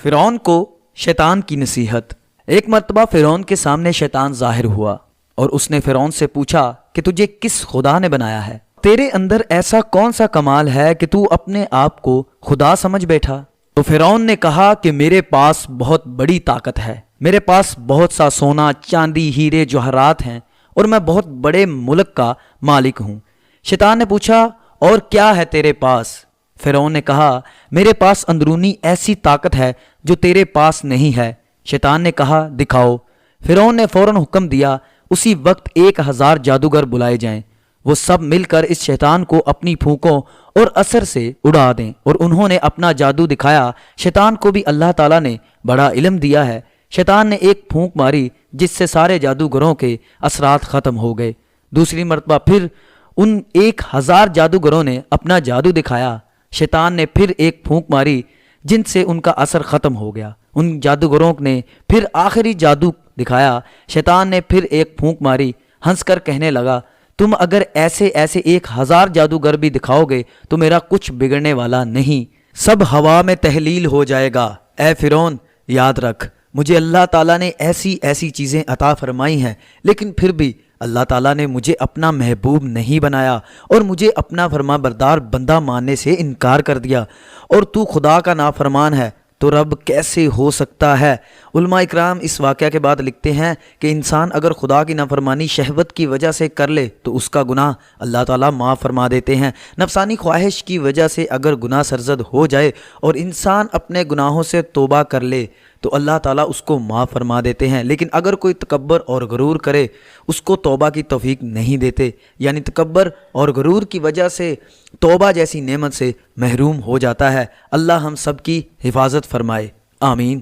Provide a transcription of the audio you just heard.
فرعون کو شیطان کی نصیحت۔ ایک مرتبہ فرعون کے سامنے شیطان ظاہر ہوا اور اس نے فرعون سے پوچھا کہ تجھے کس خدا نے بنایا ہے؟ تیرے اندر ایسا کون سا کمال ہے کہ تو اپنے آپ کو خدا سمجھ بیٹھا؟ تو فرعون نے کہا کہ میرے پاس بہت بڑی طاقت ہے، میرے پاس بہت سا سونا، چاندی، ہیرے، جوہرات ہیں اور میں بہت بڑے ملک کا مالک ہوں۔ شیطان نے پوچھا اور کیا ہے تیرے پاس؟ فرعون نے کہا میرے پاس اندرونی ایسی طاقت ہے جو تیرے پاس نہیں ہے۔ شیطان نے کہا دکھاؤ۔ فرعون نے فوراً حکم دیا اسی وقت 1000 جادوگر بلائے جائیں، وہ سب مل کر اس شیطان کو اپنی پھونکوں اور اثر سے اڑا دیں، اور انہوں نے اپنا جادو دکھایا۔ شیطان کو بھی اللہ تعالیٰ نے بڑا علم دیا ہے۔ شیطان نے ایک پھونک ماری جس سے سارے جادوگروں کے اثرات ختم ہو گئے۔ دوسری مرتبہ پھر ان 1000 جادوگروں نے اپنا جادو دکھایا۔ شیطان نے پھر ایک پھونک ماری جن سے ان کا اثر ختم ہو گیا۔ ان جادوگروں نے پھر آخری جادو دکھایا۔ شیطان نے پھر ایک پھونک ماری، ہنس کر کہنے لگا تم اگر ایسے 1000 جادوگر بھی دکھاؤ گے تو میرا کچھ بگڑنے والا نہیں، سب ہوا میں تحلیل ہو جائے گا۔ اے فرعون یاد رکھ، مجھے اللہ تعالیٰ نے ایسی چیزیں عطا فرمائی ہیں، لیکن پھر بھی اللہ تعالیٰ نے مجھے اپنا محبوب نہیں بنایا اور مجھے اپنا فرما بردار بندہ ماننے سے انکار کر دیا، اور تو خدا کا نافرمان ہے تو رب کیسے ہو سکتا ہے؟ علماء اکرام اس واقعہ کے بعد لکھتے ہیں کہ انسان اگر خدا کی نافرمانی شہوت کی وجہ سے کر لے تو اس کا گناہ اللہ تعالیٰ معاف فرما دیتے ہیں۔ نفسانی خواہش کی وجہ سے اگر گناہ سرزد ہو جائے اور انسان اپنے گناہوں سے توبہ کر لے تو اللہ تعالیٰ اس کو معاف فرما دیتے ہیں، لیکن اگر کوئی تکبر اور غرور کرے اس کو توبہ کی توفیق نہیں دیتے، یعنی تکبر اور غرور کی وجہ سے توبہ جیسی نعمت سے محروم ہو جاتا ہے۔ اللہ ہم سب کی حفاظت فرمائے، آمین۔